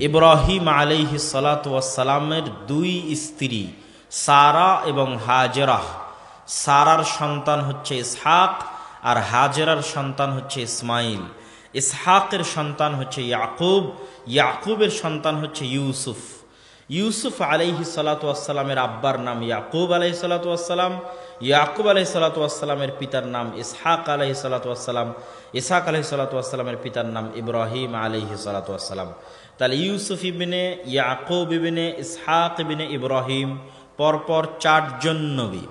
ইব্রাহিম আলাইহিস সালাতু ওয়াস সালামের দুই স্ত্রী সারা এবং হাজেরা। সারার সন্তান হচ্ছে ইসহাক আর হাজেরার সন্তান হচ্ছে ইসমাইল। ইসহাকের সন্তান হচ্ছে ইয়াকুব, ইয়াকুবের সন্তান হচ্ছে ইউসুফ। ইউসুফ আলাইহিস সালাতু ওয়াস সালামের আব্বার নাম ইয়াকুব আলাইহিস সালাতু ওয়াস সালাম, ইয়াকুব আলাইহিস সালাতু ওয়াস সালামের পিতার নাম ইসহাক আলাইহিস সালাতু ওয়াস সালাম, ইসহাক আলাইহিস সালাতু ওয়াস সালামের পিতার নাম ইব্রাহিম আলাইহিস সালাতু ওয়াস সালাম। তাহলে ইউসুফ ইবনে ইয়াকুব ইবনে ইসহাক ইবনে ইব্রাহিম পরপর 4 জন নবী।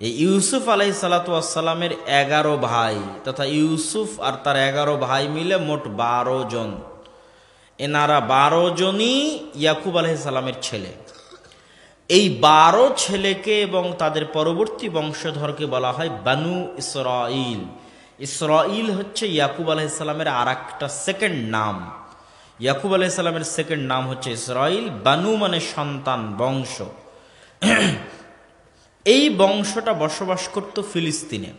এই ইউসুফ আলাইহিস সালাতু ওয়াস সালামের 11 ভাই তথা ইউসুফ আর তার 11 ভাই মিলে মোট 12 জন। এনারা 12 জনই ইয়াকুব আলাইহিস সালামের ছেলে। এই 12 ছেলেকে এবং তাদের পরবর্তী বংশধরকে বলা হয় বানু ইসরাইল। ইসরাইল হচ্ছে ইয়াকুব আলাইহিস সালামের আরেকটা সেকেন্ড নাম। ইয়াকুব আলাইহিস সালামের সেকেন্ড নাম হচ্ছে ইসরাইল। বানু মানে সন্তান, বংশ। এই বংশটা বসবাস করত ফিলিস্তিনে।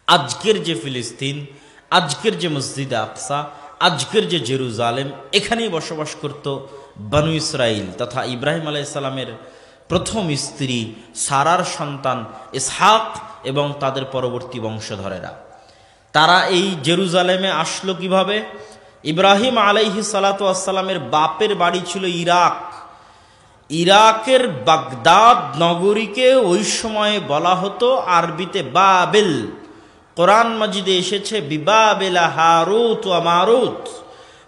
আজকের যে ফিলিস্তিন, আজকের যে মসজিদে আকসা, আজকের যে জেরুজালেম, এখানেই বসবাস করত বানু ইসরাইল তথা ইব্রাহিম আলাইহিস সালামের প্রথম স্ত্রী সারার সন্তান ইসহাক এবং তাদের পরবর্তী বংশধরেরা। তারা এই জেরুজালেমে আসলো কিভাবে? ইব্রাহিম আলাইহিস সালাতু ওয়াস সালামের বাপের বাড়ি ছিল ইরাক। ইরাকের বাগদাদ নগরীকে ওই সময়ে বলা হতো আরবিতে বাবেল। কোরআন মাজিদে এসেছে বিবাবেলা হারুত ওয়া মারুত।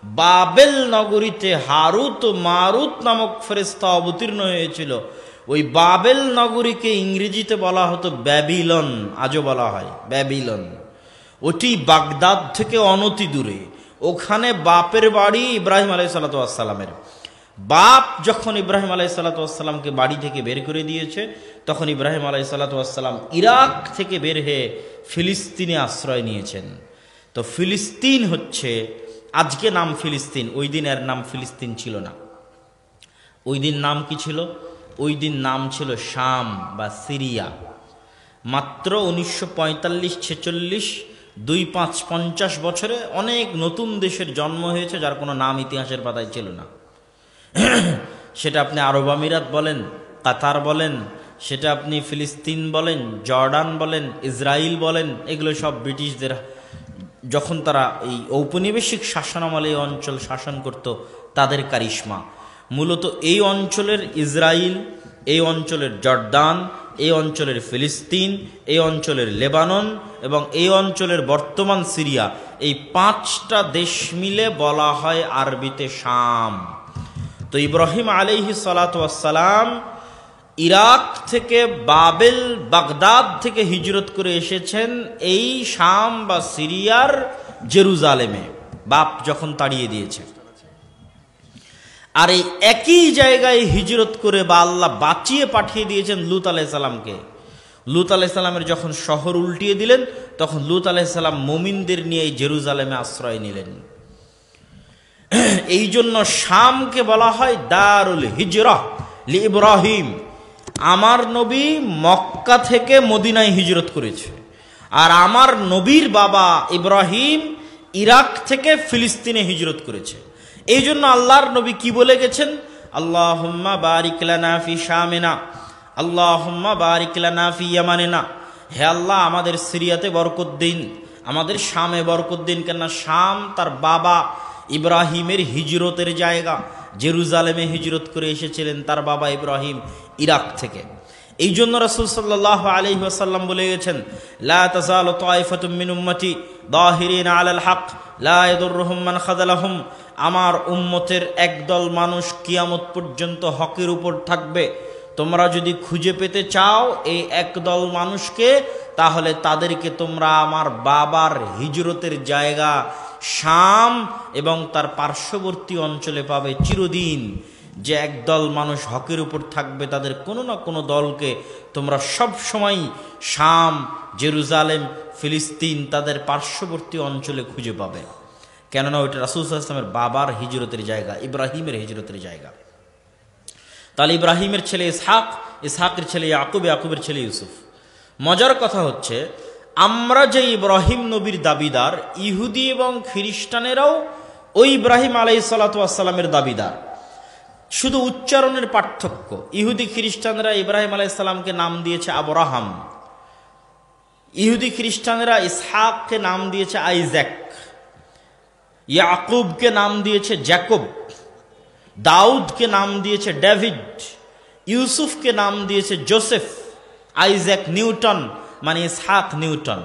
বাবেল নগরীতে হারুত ও মারুত নামক ফেরেশতা অবতীর্ণ হয়েছিল। ওই বাবেল নগরীকে ইংরেজিতে বলা হতো ব্যাবিলন, আজও বলা হয় ব্যাবিলন। ওটি বাগদাদ থেকে অনতি দূরে। ওখানে বাপের বাড়ি ইব্রাহিম আলাইহিস সালাতু ওয়াস সালামের। বাপ যখন ইব্রাহিম আলাইহিস সালাতু ওয়াস সালামকে বাড়ি থেকে বের করে দিয়েছে, তখন ইব্রাহিম আলাইহিস সালাতু ওয়াস সালাম ইরাক থেকে বের হয়ে ফিলিস্তিনে আশ্রয় নিয়েছেন। তো ফিলিস্তিন হচ্ছে আজকে নাম ফিলিস্তিন, ওই দিন এর নাম ফিলিস্তিন ছিল না। ওই দিন নাম কি ছিল? ওই দিন নাম ছিল শাম বা সিরিয়া। মাত্র 1945-46 2-5-50 বছরে অনেক নতুন দেশের জন্ম হয়েছে যার কোনো নাম ইতিহাসের পাতায় ছিল না। সেটা আপনি আরব আমিরাত বলেন, কাতার বলেন, সেটা আপনি ফিলিস্তিন বলেন, জর্ডান বলেন, ইসরায়েল বলেন, এগুলো সব ব্রিটিশদের যখন তারা এই ঔপনিবেশিক শাসনামলে এই অঞ্চল শাসন করত তাদের কারিশমা। মূলত এই অঞ্চলের ইসরায়েল, এই অঞ্চলের জর্দান, এই অঞ্চলের ফিলিস্তিন, এই অঞ্চলের লেবানন এবং এই অঞ্চলের বর্তমান সিরিয়া, এই 5টা দেশ মিলে বলা হয় আরবিতে শাম। তো ইব্রাহিম আলাইহিস সালাতু ওয়াস সালাম ইরাক থেকে বাবেল বাগদাদ থেকে হিজরত করে এসেছেন এই শাম বা সিরিয়ার জেরুজালেমে, বাপ যখন তাড়িয়ে দিয়েছে। আর এই একই জায়গায় হিজরত করে বা আল্লাহ বাঁচিয়ে পাঠিয়ে দিয়েছেন লূত আলাইহিস সালামকে। লূত আলাইহিস সালামের যখন শহর উল্টিয়ে দিলেন, তখন লূত আলাইহিস সালাম মুমিনদের নিয়ে এই জেরুজালেমে আশ্রয় নিলেন। এই জন্য শামকে বলা হয় দারুল হিজরাহ লি ইব্রাহিম। আমার নবী মক্কা থেকে মদিনায় হিজরত করেছে, আর আমার নবীর বাবা ইব্রাহিম ইরাক থেকে ফিলিস্তিনে হিজরত করেছে। এই জন্য আল্লাহর নবী কি বলে গেছেন? আল্লাহুম্মা বারিক লানা ফি শামিনা, আল্লাহুম্মা বারিক লানা ফি ইয়ামানিনা। হে আল্লাহ, আমাদের সিরিয়াতে বরকত দিন, আমাদের শামে বরকত দিন। কেননা শাম তার বাবা ইব্রাহিমের হিজরতের জায়গা। জেরুজালেমে হিজরত করে এসেছিলেন তার বাবা ইব্রাহিম ইরাক থেকে। এই জন্য রাসূল সাল্লাল্লাহু আলাইহি ওয়াসাল্লাম বলে গেছেন, লা তাযালু তায়ফাতুম মিন উম্মতি যাহিরিনা আলাল হক লা ইয়াদুররুহুম মান খাযালাহুম। আমার উম্মতের একদল মানুষ কিয়ামত পর্যন্ত হকের উপর থাকবে। তোমরা যদি খুঁজে পেতে চাও এই একদল মানুষকে, তাহলে তাদেরকে তোমরা আমার বাবার হিজরতের জায়গা শাম এবং তার পার্শ্ববর্তী অঞ্চলে পাবে চিরদিন। যে একদল মানুষ হকের উপর থাকবে, তাদের কোনো না কোনো দলকে তোমরা সব সময় শাম, জেরুজালেম, ফিলিস্তিন তাদের পার্শ্ববর্তী অঞ্চলে খুঁজে পাবে। কেননা ওইটা রাসূল সাল্লাল্লাহু আলাইহি ওয়াসাল্লামের বাবার হিজরতের জায়গা, ইব্রাহিমের হিজরতের জায়গা। তাহলে ইব্রাহিমের ছেলে ইসহাক, ইসহাকের ছেলে ইয়াকুব, ইয়াকুবের ছেলে ইউসুফ। মজার কথা হচ্ছে, আমরা যে ইব্রাহিম নবীর দাবিদার, ইহুদি এবং খ্রিস্টানেরাও ওই ইব্রাহিম আলাইহিসসালাতু ওয়াসসালামের দাবিদার। শুধু উচ্চারণের পার্থক্য। ইহুদি খ্রিস্টানরা ইব্রাহিম আলাইহিস সালামকে নাম দিয়েছে আব্রাহাম, ইহুদি খ্রিস্টানরা ইসহাককে নাম দিয়েছে আইজ্যাক, ইয়াকুবকে নাম দিয়েছে জ্যাকব, দাউদকে নাম দিয়েছে ডেভিড, ইউসুফকে নাম দিয়েছে জোসেফ। আইজ্যাক নিউটন মানে ইসহাক নিউটন,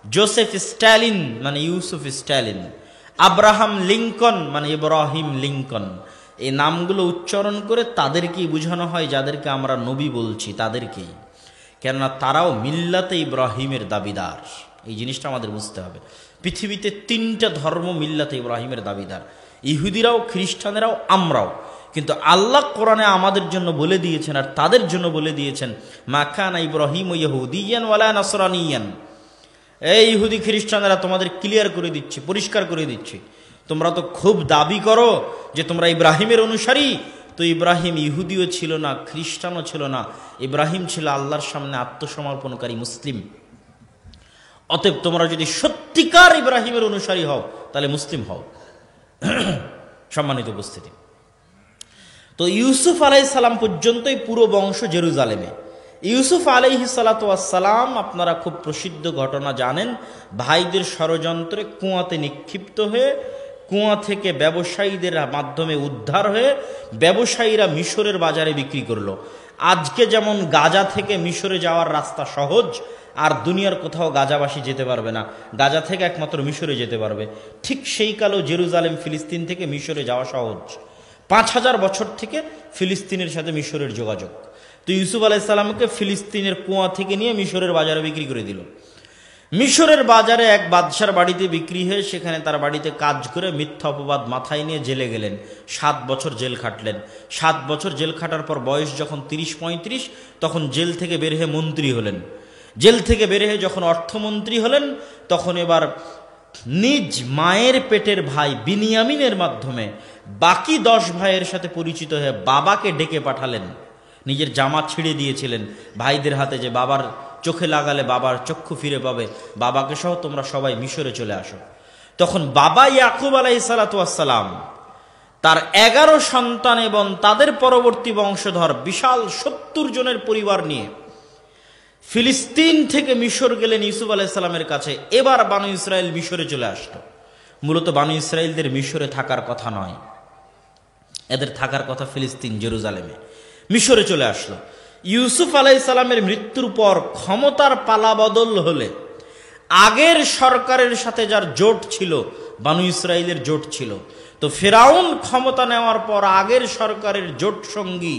জোসেফ স্ট্যালিন মানে ইউসুফ স্ট্যালিন, আব্রাহাম লিঙ্কন মানে ইব্রাহিম লিঙ্কন। এই নামগুলো উচ্চারণ করে তাদেরকেই বোঝানো হয় যাদেরকে আমরা নবী বলছি, তাদেরকেই। কেননা তারাও মিল্লাতে ইব্রাহিমের দাবিদার। এই জিনিসটা আমাদের বুঝতে হবে। পৃথিবীতে 3টা ধর্ম মিল্লাতে ইব্রাহিমের দাবিদার, ইহুদিরাও, খ্রিস্টানেরাও, আমরাও। কিন্তু আল্লাহ কোরআনে আমাদের জন্য বলে দিয়েছেন আর তাদের জন্য বলে দিয়েছেন, মা কানা ইব্রাহিম ইহুদিয়ান ওয়ালা নাসরানিয়ান। এই ইহুদি খ্রিস্টানেরা তোমাদের ক্লিয়ার করে দিচ্ছি, পরিষ্কার করে দিচ্ছি, তোমরা তো খুব দাবি করো যে তোমরা ইব্রাহিমের অনুসারী। তো ইব্রাহিম ইহুদিও ছিল না, খ্রিস্টানও ছিল না, ইব্রাহিম ছিল আল্লাহর সামনে আত্মসমর্পণকারী মুসলিম। অতএব তোমরা যদি সত্যিকার ইব্রাহিমের অনুসারী হও তাহলে মুসলিম হও। সম্মানিত উপস্থিতি, তো ইউসুফ আলাইহিস সালাম পর্যন্তই পুরো বংশ জেরুজালেমে। ইউসুফ আলাইহিস সালাতু ওয়াস সালাম, আপনারা খুব প্রসিদ্ধ ঘটনা জানেন, ভাইদের ষড়যন্ত্রে কুয়াতে নিক্ষিপ্ত হয়ে, কুয়া থেকে ব্যবসায়ীদের মাধ্যমে উদ্ধার হয়ে ব্যবসায়ীরা মিশরের বাজারে বিক্রি করলো। আজকে যেমন গাজা থেকে মিশরে যাওয়ার রাস্তা সহজ, আর দুনিয়ার কোথাও গাজাবাসী যেতে পারবে না, গাজা থেকে একমাত্র মিশরে যেতে পারবে, ঠিক সেই কালেও জেরুজালেম ফিলিস্তিন থেকে মিশরে যাওয়া সহজ। 5000 বছর থেকে ফিলিস্তিনের সাথে মিশরের যোগাযোগ। তো ইউসুফ আলাইহিস সালামকে ফিলিস্তিনের কুয়া থেকে নিয়ে মিশরের বাজারে বিক্রি করে দিল। মিশরের বাজারে এক বাদশার বাড়িতে বিক্রি হয়ে সেখানে তার বাড়িতে কাজ করে মিথ্যা অপবাদ মাথায় নিয়ে জেলে গেলেন। 7 বছর জেল খাটলেন। 7 বছর জেল খাটার পর বয়স যখন 30-35, তখন জেল থেকে বের হয়ে মন্ত্রী হলেন। জেল থেকে বের হয়ে যখন অর্থমন্ত্রী হলেন, তখন এবার নিজ মায়ের পেটের ভাই বিনিয়ামিনের মাধ্যমে বাকি 10 ভাইয়ের সাথে পরিচিত হয়ে বাবাকে ডেকে পাঠালেন। নিজের জামা ছিঁড়ে দিয়েছিলেন ভাইদের হাতে, যে বাবার চোখে লাগালে বাবার চক্ষু ফিরে পাবে, বাবাকে সহ তোমরা সবাই মিশরে চলে আসো। তখন বাবা ইয়াকুব আলাইহিস সালাতু ওয়াস সালাম তার 11 সন্তান এবং তাদের পরবর্তী বংশধর বিশাল 70 জনের পরিবার নিয়ে ফিলিস্তিন থেকে মিশর গেলেন ইউসুফ আলাইহিস সালামের কাছে। এবার বানু ইসরাইল মিশরে চলে আসলো। মূলত বানু ইসরাইলদের মিশরে থাকার কথা নয়, এদের থাকার কথা ফিলিস্তিন, জেরুজালেমে। মিশরে চলে আসলো। ইউসুফ আলাইহিস সালামের মৃত্যুর পর ক্ষমতার পালা বদল হলে আগের সরকারের সাথে যার জোট ছিল, বানু ইসরাইলের জোট ছিল, তো ফিরাউন ক্ষমতা নেওয়ার পর আগের সরকারের জোট সঙ্গী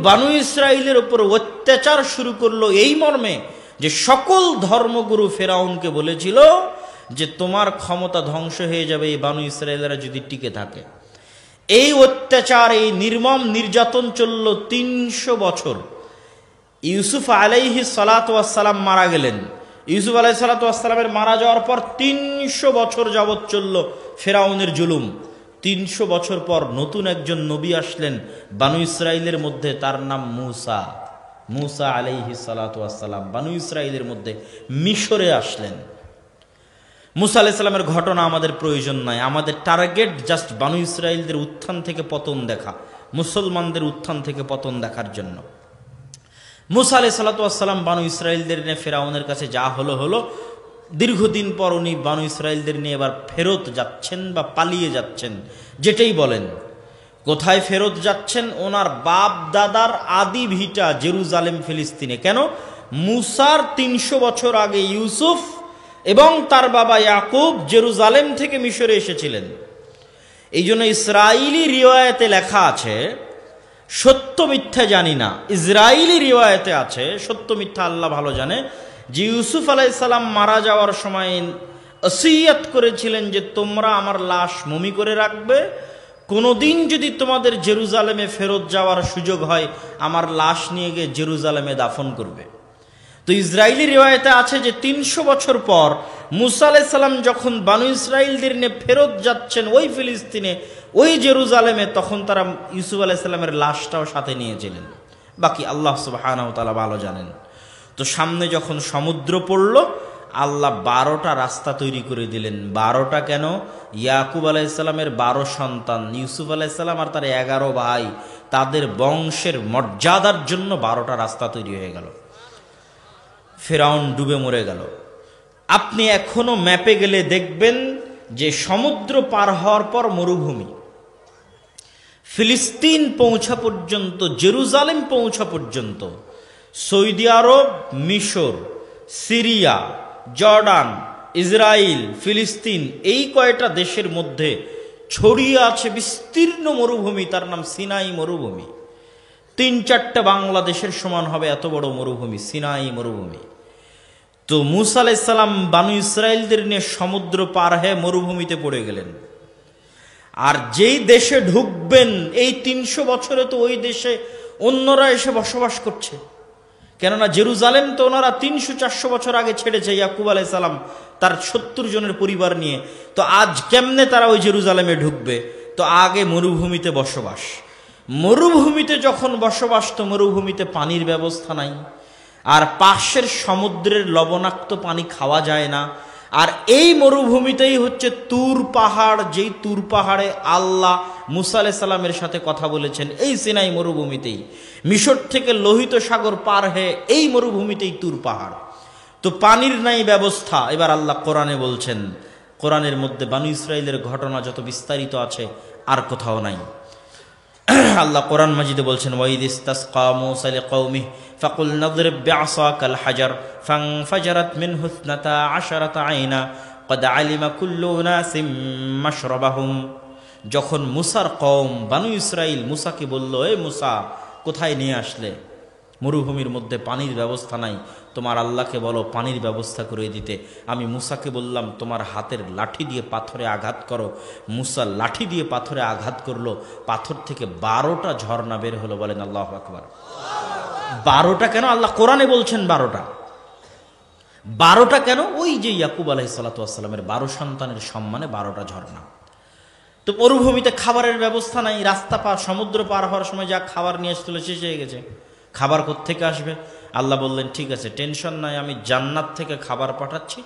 বানু ইসরাইলের উপর অত্যাচার শুরু করলো এই মর্মে যে সকল ধর্মগুরু ফিরাউনকে বলেছিল যে তোমার ক্ষমতা ধ্বংস হয়ে যাবে এই বানু ইসরাইলেরা যদি টিকে থাকে। এই অত্যাচার, এই নির্মম নির্যাতন চলল 300 বছর। ইউসুফ আলাইহিস সালাতু ওয়াস সালাম মারা গেলেন। ইউসুফ আলাইহিস সালাতু ওয়াস সালামের মারা যাওয়ার পর 300 বছর যাবৎ চলল ফিরাউনের জুলুম। 300 বছর পর নতুন একজন নবী আসলেন বানু ইসরাইলের মধ্যে, তার নাম মুসা। মুসা আলাইহিস সালাতু ওয়াস সালাম বানু ইসরাইলের মধ্যে মিশরে আসলেন। মুসা আলাইহিস সালামের ঘটনা আমাদের প্রয়োজন নাই, আমাদের টার্গেট জাস্ট বানু ইসরাইলদের উত্থান থেকে পতন দেখা, মুসলমানদের উত্থান থেকে পতন দেখার জন্য। মুসা আলাইহিস সালাতু ওয়াস সালাম বানু ইসরাইলদের নিয়ে ফিরাউনের কাছে যা হলো হলো। দীর্ঘদিন পর উনি বানু ইসরাইলদের নিয়ে এবার ফেরত যাচ্ছেন বা পালিয়ে যাচ্ছেন, যেটাই বলেন। কোথায় ফেরত যাচ্ছেন? ওনার বাপ দাদার আদি ভিটা জেরুজালেম ফিলিস্তিনে। কেন? মুসার 300 বছর আগে ইউসুফ এবং তার বাবা ইয়াকুব জেরুজালেম থেকে মিশরে এসেছিলেন। এই জন্য ইসরাইলি রিওয়ায়াতে লেখা আছে, সত্য মিথ্যা জানি না, ইসরাইলি রিওয়ায়াতে আছে, সত্য মিথ্যা আল্লাহ ভালো জানে, যে ইউসুফ আলাইহিস সালাম মারা যাওয়ার সময় ওসিয়ত করেছিলেন যে তোমরা আমার লাশ মমি করে রাখবে, কোনোদিন যদি তোমাদের জেরুজালেমে ফেরত যাওয়ার সুযোগ হয় আমার লাশ নিয়ে গিয়ে জেরুজালেমে দাফন করবে। তো ইসরাইলি রিওয়ায়াতে আছে যে 300 বছর পর মুসা আলাইহিস সালাম যখন বানু ইসরাইলদের নিয়ে ফেরত যাচ্ছেন ওই ফিলিস্তিনে, ওই জেরুজালেমে, তখন তারা ইউসুফ আলাইহিস সালামের লাশটাও সাথে নিয়েছিলেন। বাকি আল্লাহ সুবহানাহু ওয়া তাআলা ভালো জানেন। তো সামনে যখন সমুদ্র পড়ল আল্লাহ 12টা রাস্তা তৈরি করে দিলেন। 12টা কেন? ইয়াকুব আলাইহিসসালামের 12 সন্তান, ইউসুফ আলাইহিসসালাম আর তার 11 ভাই, তাদের বংশের মর্যাদার জন্য 12টা রাস্তা তৈরি হয়ে গেল। ফেরাউন ডুবে মরে গেল। আপনি এখনো ম্যাপে গেলে দেখবেন যে সমুদ্র পার হওয়ার পর মরুভূমি, ফিলিস্তিন পৌঁছা পর্যন্ত, জেরুজালেম পৌঁছা পর্যন্ত, সৌদি আরব, মিশর, সিরিয়া, জর্ডান, ইসরায়েল, ফিলিস্তিন, এই কয়টা দেশের মধ্যে ছড়িয়ে আছে বিস্তীর্ণ মরুভূমি, তার নাম সিনাই মরুভূমি। 3-4টা বাংলাদেশের সমান হবে এত বড় মরুভূমি, সিনাই মরুভূমি। তো মুসা আলাইহিস সালাম বানু ইসরায়েলদের নিয়ে সমুদ্র পার হয়ে মরুভূমিতে পড়ে গেলেন। আর যেই দেশে ঢুকবেন এই 300 বছরে তো ওই দেশে অন্যরা এসে বসবাস করছে, কেননা জেরুজালেম তো ওনারা 300-400 বছর আগে ছেড়েছে ইয়াকুব আলাইহিস সালাম তার 70 জনের পরিবার নিয়ে। তো আজ কেমনে তারা ওই জেরুজালেমে ঢুকবে? তো আগে মরুভূমিতে বসবাস। মরুভূমিতে যখন বসবাস, তো মরুভূমিতে পানির ব্যবস্থা নাই, আর পাশের সমুদ্রের লবণাক্ত পানি খাওয়া যায় না। আর এই মরুভূমিতেই হচ্ছে তুর পাহাড়, যেই তুর পাহাড়ে আল্লাহ মুসা আলাইহিস সালামের সাথে কথা বলেছেন, এই সিনাই মরুভূমিতেই। মিশর থেকে লোহিত সাগর পার হয়ে এই মরুভূমিতেই তুর পাহাড়। তো পানির নাই ব্যবস্থা। এবার আল্লাহ কোরআনে বলছেন, কোরআনের মধ্যে বানু ইসরাইলের ঘটনা যত বিস্তারিত আছে আর কোথাও নাই। আল্লাহ কোরআন মাজিদে বলছেন, ওয়াইদ ইসতাসকা মূসা লিকওমিহি ফাকুলনা ইদরিব বিআসাকাল হাজার ফানফাজারাত মিনহু ইসনাতা আশারাতা আইনা ক্বাদ আলিমা কুল্লু উনাসিম মাশরাবাহুম। যখন মুসার কওম বানু ইসরাইল মুসাকে বলল, এ মুসা, কোথায় নিয়ে আসলে? মরুভূমির মধ্যে পানির ব্যবস্থা নাই, তোমার আল্লাহকে বলো পানির ব্যবস্থা করে দিতে। আমি মুসাকে বললাম, তোমার হাতের লাঠি দিয়ে পাথরে আঘাত করো। মুসা লাঠি দিয়ে পাথরে আঘাত করলো, পাথর থেকে 12টা ঝর্ণা বের হলো। বলেন আল্লাহু আকবার। 12টা কেন? আল্লাহ কোরআনে বলছেন 12টা। 12টা কেন? ওই যে ইয়াকুব আলাইহিস সালাতু ওয়াস সালামের 12 সন্তানের সম্মানে 12টা ঝর্ণা। তো মরুভূমিতে খাবারের ব্যবস্থা নাই, রাস্তা পার, সমুদ্র পার হওয়ার সময় যা খাবার নিয়ে আসছিল শেষ হয়ে গেছে। খাবার কোত্থেকে আসবে? আল্লাহ বললেন, ঠিক আছে, টেনশন নাই, আমি জান্নাত থেকে খাবার পাঠাচ্ছি,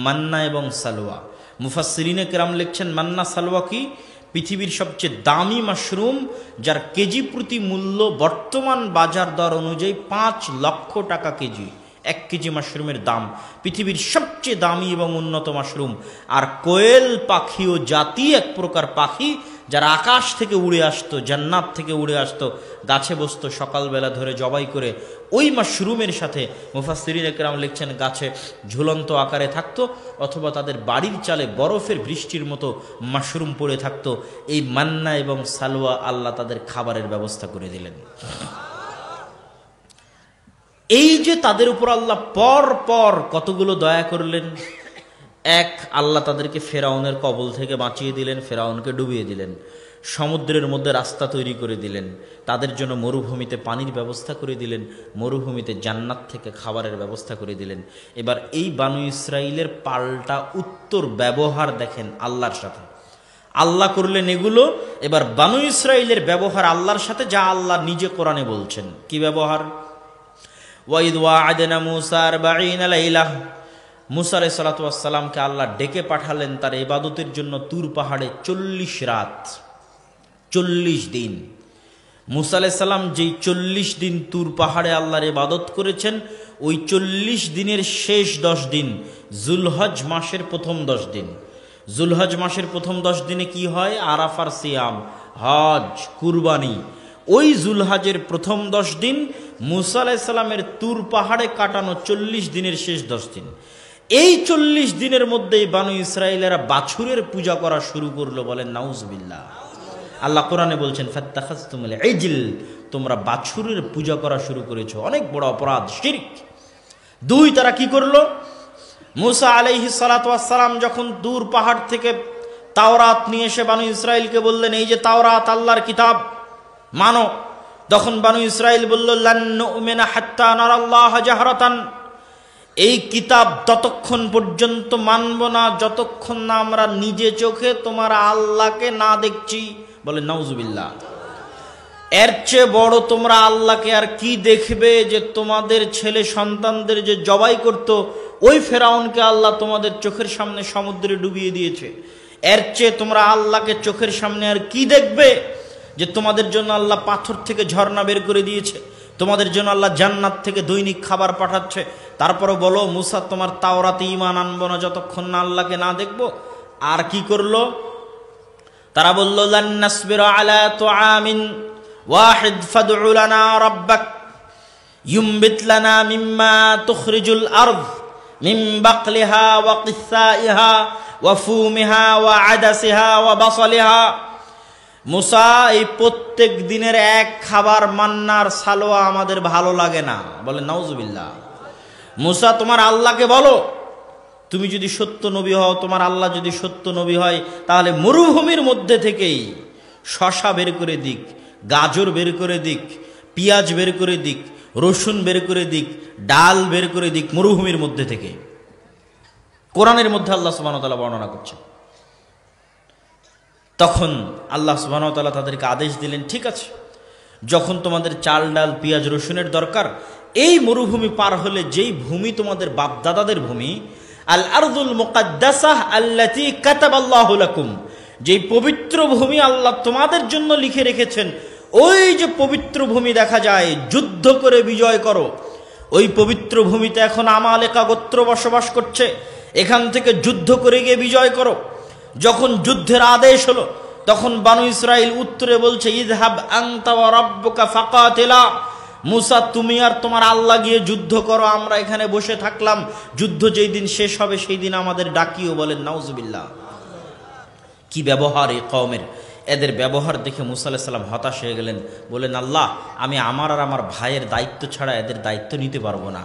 মান্না এবং সালওয়া। মুফাসসিরিনে কেরাম লিখছেন, মান্না সালওয়া কি? পৃথিবীর সবচেয়ে দামি মাশরুম, যার কেজি প্রতি মূল্য বর্তমান বাজার দর অনুযায়ী 5 লক্ষ টাকা কেজি। 1 কেজি মাশরুমের দাম। পৃথিবীর সবচেয়ে দামি এবং উন্নত মাশরুম। আর কোয়েল পাখিও জাতি, এক প্রকার পাখি যারা আকাশ থেকে উড়ে আসতো, জান্নাত থেকে উড়ে আসতো, গাছে বসতো, সকালবেলা ধরে জবাই করে ওই মাশরুমের সাথে মুফাসসিরিনে কেরাম লিখছেন গাছে ঝুলন্ত আকারে থাকতো, অথবা তাদের বাড়ির চালে বরফের বৃষ্টির মতো মাশরুম পড়ে থাকতো। এই মান্না এবং সালওয়া আল্লাহ তাদের খাবারের ব্যবস্থা করে দিলেন। এই যে তাদের উপর আল্লাহ পর পর কতগুলো দয়া করলেন। এক, আল্লাহ তাদেরকে ফেরাউনের কবল থেকে বাঁচিয়ে দিলেন, ফেরাউনকে ডুবিয়ে দিলেন। সমুদ্রের মধ্যে রাস্তা তৈরি করে দিলেন, তাদের জন্য মরুভূমিতে পানির ব্যবস্থা করে দিলেন, মরুভূমিতে জান্নাত থেকে খাবারের ব্যবস্থা করে দিলেন। এবার এই বানু ইসরাইলের পাল্টা উত্তর ব্যবহার দেখেন আল্লাহর সাথে। আল্লাহ করলেন এগুলো, এবার বানু ইসরাইলের ব্যবহার আল্লাহর সাথে, যা আল্লাহ নিজে কোরআনে বলছেন। কি ব্যবহার? ওয়াইদ ওয়া'আদনা মূসা 40 লাইলা, মূসা আলাইহিস সালাতু ওয়াস সালামকে আল্লাহ ডেকে পাঠালেন তার ইবাদতের জন্য তুর পাহাড়ে 40 রাত, 40 দিন। মূসা আলাইহিস সালাম যেই 40 দিন তুর পাহাড়ে আল্লাহর ইবাদত করেছেন, ওই 40 দিনের শেষ 10 দিন যুলহজ মাসের প্রথম 10 দিন। যুলহজ মাসের প্রথম 10 দিনে কি হয়? আরাফার সিয়াম, হজ, কুরবানি। ওই যুলহজের প্রথম 10 দিন মূসা আলাইহিস সালামের তুর পাহাড়ে কাটানো 40 দিনের শেষ 10 দিন। এই 40 দিনের মধ্যেই বানু ইসরাইলেরা বাছুরের পূজা করা শুরু করলো। বলেন নাউজুবিল্লাহ। আল্লাহ কোরআনে বলছেন, ফাত্তাখাযতুমুল ইজল, তোমরা বাছুরের পূজা করা শুরু করেছো, অনেক বড় অপরাধ, শিরক। 2, তারা কি করলো? মূসা আলাইহিস সালাতু ওয়াস সালাম যখন দূর পাহাড় থেকে তাওরাত নিয়ে এসে বানু ইসরাইলকে বললেন, এই যে তাওরাত আল্লাহর কিতাব, মানো। তখন বানু ইসরাইল বলল, লান নুমিনা হাত্তা নারাল্লাহ জাহরাতান, এই কিতাব ততক্ষণ পর্যন্ত মানব না যতক্ষণ না আমরা নিজে চোখে তোমার আল্লাহকে না দেখছি। বলে নাউজুবিল্লাহ। এর চেয়ে বড় তোমরা আল্লাহকে আর কি দেখবে যে তোমাদের ছেলে সন্তানদের যে জবাই করত, ওই ফেরাউনকে আল্লাহ তোমাদের চোখের সামনে সমুদ্রে ডুবিয়ে দিয়েছে, এর চেয়ে তোমরা আল্লাহকে চোখের সামনে আর কি দেখবে যে তোমাদের জন্য আল্লাহ পাথর থেকে ঝর্ণা বের করে দিয়েছে, তোমাদের জন্য আল্লাহ জান্নাত থেকে দৈনিক খাবার পাঠাচ্ছে। তারপরে বলো মুসা তোমার তাওরাতে ঈমান আনবো না যতক্ষণ না আল্লাহকে না দেখবো। আর কি করলো তারা? বলল লান নাসবিরা আলা তুআমিন ওয়াহিদ ফাদউ লানা রাব্বাক ইউমবিত লানা মিম্মা তুখরিজুল আরদ মিন বাকলিহা ওয়া কিসাইহা ওয়া ফুমিহা ওয়া আদাসিহা ওয়া বাসালিহা। মুসা, এই প্রত্যেক দিনের এক খাবার মান্নার সালোয়া আমাদের ভালো লাগে না। বলে নাউজুবিল্লাহ। মুসা তোমার আল্লাহকে বলো, তুমি যদি সত্য নবী হও, তোমার আল্লাহ যদি সত্য নবী হয়, তাহলে মরুভূমির মধ্যে থেকেই শশা বের করে দিক, গাজর বের করে দিক, পেঁয়াজ বের করে দিক, রসুন বের করে দিক, ডাল বের করে দিক মরুভূমির মধ্যে থেকে। কোরআনের মধ্যে আল্লাহ সুবহানাহু ওয়া তাআলা বর্ণনা করছেন। তখন আল্লাহ সুবহানাহু ওয়া তাআলা তাদেরকে আদেশ দিলেন, ঠিক আছে, যখন তোমাদের চাল ডাল পেঁয়াজ রসুনের দরকার, এই মরুভূমি পার হলে যেই ভূমি তোমাদের বাপদাদাদের ভূমি, আল আরদুল মুকাদ্দাসাহ আল্লাতী কাতাবাল্লাহু লাকুম, যেই পবিত্র ভূমি আল্লাহ তোমাদের জন্য লিখে রেখেছেন, ওই যে পবিত্র ভূমি দেখা যায়, যুদ্ধ করে বিজয় করো। ওই পবিত্র ভূমিতে এখন আমালেকা গোত্র বসবাস করছে, এখান থেকে যুদ্ধ করে গিয়ে বিজয় করো। যখন যুদ্ধের আদেশ হলো, তখন বানু ইসরাইল উত্তরে বলছে ইযহাব আনতা ওয়া রাব্বুকা ফাকাতিলা। মুসা, তুমি আর তোমার আল্লাহ গিয়ে যুদ্ধ করো, আমরা এখানে বসে থাকলাম, যুদ্ধ যেই দিন শেষ হবে সেই দিন আমাদের ডাকিও। বলেন নাউজুবিল্লাহ। কি ব্যবহার এই কওমের! এদের ব্যবহার দেখে মুসা আলাইহিস সালাম হতাশ হয়ে গেলেন। বলেন আল্লাহ, আমি আমার আর আমার ভাইয়ের দায়িত্ব ছাড়া এদের দায়িত্ব নিতে পারবো না।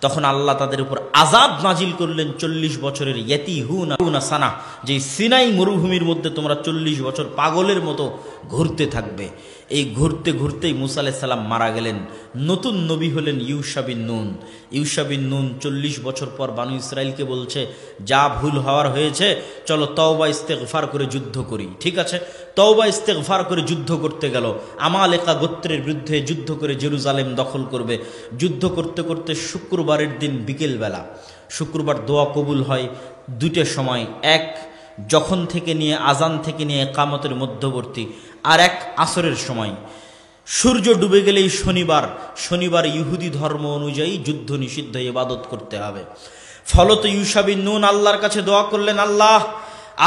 তখন আল্লাহ তাদের উপর আযাব নাজিল করলেন 40 বছরের ইয়াতিহুনা সানা, যে সিনাই মরুভূমির মধ্যে তোমরা 40 বছর পাগলের মতো ঘুরতে থাকবে। এই ঘুরতে ঘুরতেই মুসা আলাইহিস সালাম মারা গেলেন। নতুন নবী হলেন ইউশা বিন নুন। ইউশা বিন নুন 40 বছর পর বানু ইসরাইলকে বলছে, যা ভুল হওয়ার হয়েছে চলো তওবা ইস্তেগফার করে যুদ্ধ করি। ঠিক আছে, তওবা ইস্তেগফার করে যুদ্ধ করতে গেল। আমালেকা গোত্রের বিরুদ্ধে যুদ্ধ করে জেরুজালেম দখল করবে। যুদ্ধ করতে করতে শুক্রবারের দিন বিকেলবেলা, শুক্রবার দোয়া কবুল হয় দুইটার সময়, এক যখন থেকে নিয়ে আজান থেকে নিয়ে ইকামতের মধ্যবর্তী, আর এক আসরের সময়। সূর্য ডুবে গেলেই শনিবার ইহুদি ধর্ম অনুযায়ী যুদ্ধ নিষিদ্ধ, ইবাদত করতে হবে। ফলত ইউশা বিন নুন আল্লাহর কাছে দোয়া করলেন, আল্লাহ,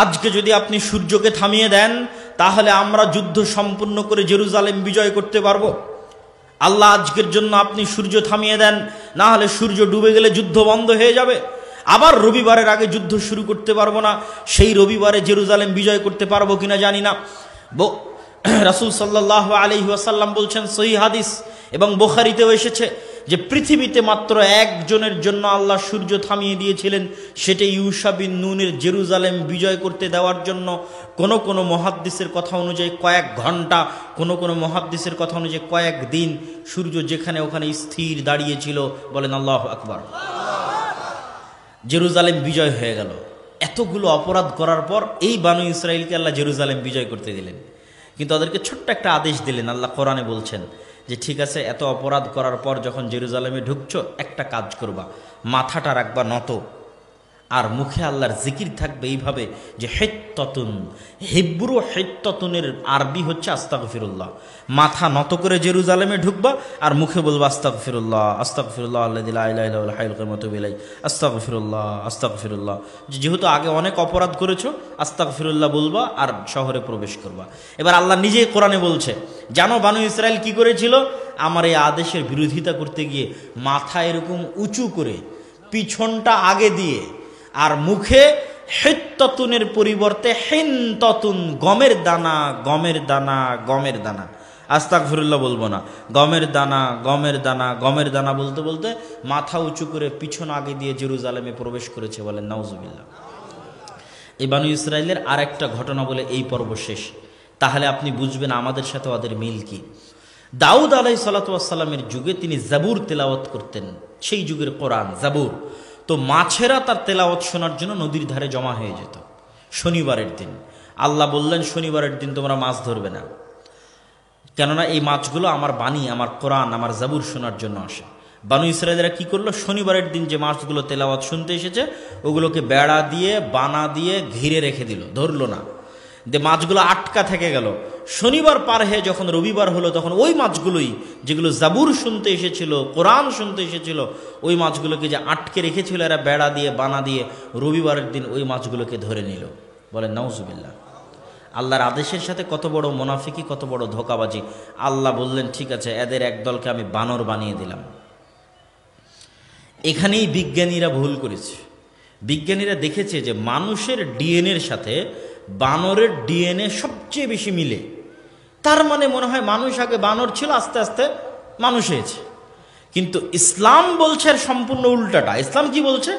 আজকে যদি আপনি সূর্যকে থামিয়ে দেন তাহলে আমরা যুদ্ধ সম্পূর্ণ করে জেরুজালেম বিজয় করতে পারবো। আল্লাহ, আজকের জন্য আপনি সূর্য থামিয়ে দেন, না হলে সূর্য ডুবে গেলে যুদ্ধ বন্ধ হয়ে যাবে, আবার রবিবারের আগে যুদ্ধ শুরু করতে পারবো না, সেই রবিবারে জেরুজালেম বিজয় করতে পারবো কিনা জানি না। রাসূল সাল্লাল্লাহু আলাইহি ওয়াসাল্লাম বলছেন, সহিহ হাদিস এবং বুখারীতেও এসেছে, যে পৃথিবীতে মাত্র একজনের জন্য আল্লাহ সূর্য থামিয়ে দিয়েছিলেন, সেটা ইউশা বিন নুনের জেরুজালেম বিজয় করতে দেওয়ার জন্য। কোন কোন মুহাদ্দিসের কথা অনুযায়ী কয়েক ঘন্টা, কোন কোন মুহাদ্দিসের কথা অনুযায়ী কয়েক দিন সূর্য যেখানে ওখানে স্থির দাঁড়িয়েছিল। বলেন আল্লাহু আকবার। জেরুজালেম বিজয় হয়ে গেল। এতগুলো অপরাধ করার পর এই বানু ইসরাইলকে আল্লাহ জেরুজালেম বিজয় করতে দিলেন, কিন্তু ওদেরকে ছোট্ট একটা আদেশ দিলেন। আল্লাহ কোরআনে বলছেন যে ঠিক আছে, এত অপরাধ করার পর যখন জেরুজালেমে ঢুকছো, একটা কাজ করবা, মাথাটা রাখবা নত, আর মুখে আল্লাহর জিকির থাকবে এইভাবে যে হেত্ততুন। হিব্রু হেত্ততুনের আরবি হচ্ছে আস্তাগফিরুল্লাহ। মাথা নত করে জেরুজালেমে ঢুকবা আর মুখে বলবা আস্তাগফিরুল্লাহ, আস্তাগফিরুল্লাহ আল্লাযী লা ইলাহা ইল্লা হুয়াল হাইয়ুল কাইয়্যুম ওয়া আতুবু ইলাইহি, আস্তাগফিরুল্লাহ, আস্তাগফিরুল্লাহ। যেহেতু আগে অনেক অপরাধ করেছো, আস্তাগফিরুল্লাহ বলবা আর শহরে প্রবেশ করবা। এবার আল্লাহ নিজেই কোরআনে বলছে, জানো বানু ইসরাইল কি করেছিল? আমার এই আদেশের বিরোধিতা করতে গিয়ে মাথা এরকম উঁচু করে, পিছনটা আগে দিয়ে, আর মুখে হিত্ততুনের পরিবর্তে হিনততুন, গমের দানা, গমের দানা, গমের দানা, আস্তাগফিরুল্লাহ বলবো না, গমের দানা, গমের দানা, গমের দানা বলতে বলতে মাথা উঁচু করে পিছন আগে দিয়ে জেরুজালেমে প্রবেশ করেছে। বলেন নাউজুবিল্লাহ। এই বানু ইসরাইলের আর একটা ঘটনা বলে এই পর্ব শেষ, তাহলে আপনি বুঝবেন আমাদের সাথে ওদের মিল কি। দাউদ আলাইহিস সালাতু ওয়াস সালামের যুগে তিনি জাবুর তেলাওয়াত করতেন, সেই যুগের কোরআন জাবুর। তো মাছেরা তার তেলাওয়াত শোনার জন্য নদীর ধারে জমা হয়ে যেত শনিবারের দিন। আল্লাহ বললেন, শনিবারের দিন তোমরা মাছ ধরবে না, কেননা এই মাছগুলো আমার বাণী, আমার কোরআন, আমার জাবুর শোনার জন্য আসে। বানু ইসরায়েলরা কি করলো, শনিবারের দিন যে মাছগুলো তেলাওয়াত শুনতে এসেছে ওগুলোকে বেড়া দিয়ে বানা দিয়ে ঘিরে রেখে দিল, ধরলো না, যে মাছগুলো আটকা থেকে গেল। শনিবার পার হয়ে যখন রবিবার হলো তখন ওই মাছগুলোই যেগুলো জাবুর শুনতে এসেছিল, কোরআন শুনতে এসেছিল, ওই মাছগুলোকে যে আটকে রেখেছিল এরা বেড়া দিয়ে বানা দিয়ে, রবিবারের দিন ওই মাছগুলোকে ধরে নিল। বলেন নাউজুবিল্লাহ। আল্লাহর আদেশের সাথে কত বড় মুনাফিকি, কত বড় ধোঁকাবাজি। আল্লাহ বললেন ঠিক আছে, এদের একদলকে আমি বানর বানিয়ে দিলাম। এখানেই বিজ্ঞানীরা ভুল করেছে। বিজ্ঞানীরা দেখেছে যে মানুষের ডিএনএর সাথে বানরের ডিএনএ সবচেয়ে বেশি মিলে। তার মানে মনে হয় মানুষ আগে বানর ছিল, আস্তে আস্তে মানুষ হয়েছে। কিন্তু ইসলাম বলছে সম্পূর্ণ উল্টাটা। ইসলাম কি বলছে,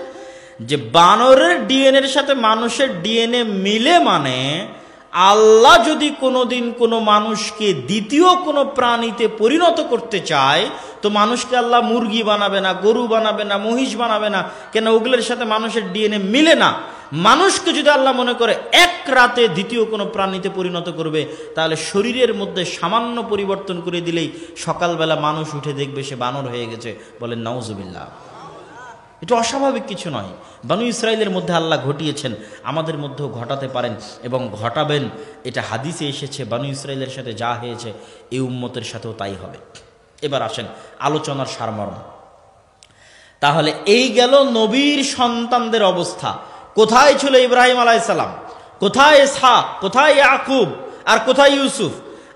যে বানরের ডিএনএর সাথে মানুষের ডিএনএ মিলে মানে আল্লাহ যদি কোনোদিন কোনো মানুষকে দ্বিতীয় কোনো প্রাণীতে পরিণত করতে চায় তো মানুষকে আল্লাহ মুরগি বানাবে না, গরু বানাবে না, মহিষ বানাবে না। কেন? ওগুলোর সাথে মানুষের ডিএনএ মিলে না। মানুষকে যদি আল্লাহ মনে করে এক রাতে দ্বিতীয় কোনো প্রাণীতে পরিণত করবে, তাহলে শরীরের মধ্যে সামান্য পরিবর্তন করে দিলেই সকালবেলা মানুষ উঠে দেখবে সে বানর হয়ে গেছে। বলেন নাউজুবিল্লাহ। এটা অস্বাভাবিক কিছু নয়। বানু ইসরায়েলের মধ্যে আল্লাহ ঘটিয়েছেন, আমাদের মধ্যেও ঘটাতে পারেন এবং ঘটাবেন। এটা হাদিসে এসেছে, বানু ইসরায়েলের সাথে যা হয়েছে এই উম্মতের সাথেও তাই হবে। এবার আসেন আলোচনার সারমর্ম। তাহলে এই গেল নবীর সন্তানদের অবস্থা। কোথায় ছিল ইব্রাহিম আলাইহিস সালাম, কোথায় ইসহাক, কোথায় ইয়াকুব, আর কোথায় ইউসুফ,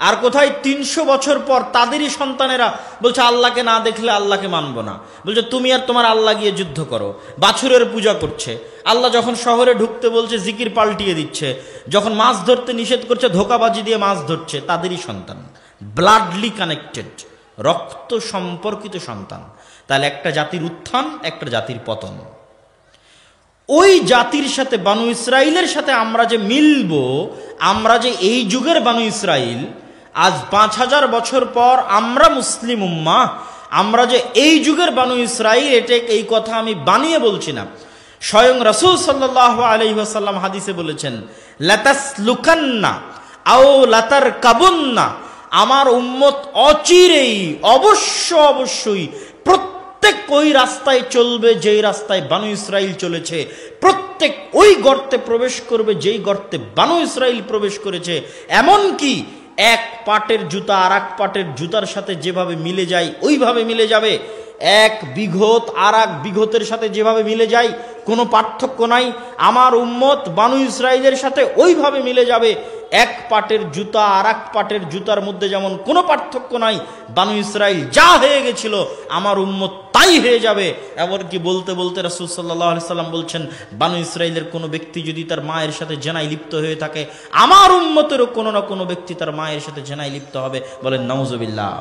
আর কোথায় 300 বছর পর তাদেরই সন্তানেরা বলছে আল্লাহকে না দেখলে আল্লাহকে মানবো না। বলছে তুমি আর তোমার আল্লাহ গিয়ে যুদ্ধ করো। বাছুরের পূজা করছে। আল্লাহ যখন শহরে ঢুকতে বলছে জিকির পাল্টিয়ে দিচ্ছে। যখন মাছ ধরতে নিষেধ করছে ধোঁকাবাজি দিয়ে মাছ ধরছে। তাদেরই সন্তান, ব্লাডলি কানেক্টেড, রক্ত সম্পর্কিত সন্তান। তাহলে একটা জাতির উত্থান, একটা জাতির পতন। ওই জাতির সাথে বানু ইসরাইলের সাথে আমরা যে মিলব, আমরা যে এই যুগের বানু ইসরাইল, আজ 5000 বছর পর আমরা মুসলিম উম্মাহ, আমরা যে এই যুগের বানু ইসরাইল, এটা এই কথা আমি বানিয়ে বলছি না। স্বয়ং রাসূল সাল্লাল্লাহু আলাইহি ওয়াসাল্লাম হাদিসে বলেছেন, লাতাসলুকান্না আও লাতারকাবুন্না, আমার উম্মত অচিরেই অবশ্যই প্রত্যেক ওই রাস্তায় চলবে যেই রাস্তায় বানু ইসরাইল চলেছে। প্রত্যেক ওই গর্তে প্রবেশ করবে যেই গর্তে বানু ইসরাইল প্রবেশ করেছে। এমনকি এক পাটের জুতা আর এক পাটের জুতার সাথে যেভাবে মিলে যায় ওইভাবে মিলে যাবে। এক বিঘত আর এক বিঘতের সাথে যেভাবে মিলে যায় কোনো পার্থক্য নাই। আমার উম্মত বানু ইসরাইলের সাথে ওইভাবে মিলে যাবে। এক পাটের জুতা আর এক পাটের জুতার মধ্যে যেমন কোনো পার্থক্য নাই, বানু ইসরাইল যা হয়ে গেছিল আমার উম্মত তাই হয়ে যাবে। এমনকি বলতে বলতে রাসূল সাল্লাল্লাহু আলাইহি সাল্লাম বলছেন, বানু ইসরাইলের কোনো ব্যক্তি যদি তার মায়ের সাথে জেনায় লিপ্ত হয়ে থাকে, আমার উম্মতেরও কোনো না কোনো ব্যক্তি তার মায়ের সাথে জেনায় লিপ্ত হবে। বলেন নাউজুবিল্লাহ।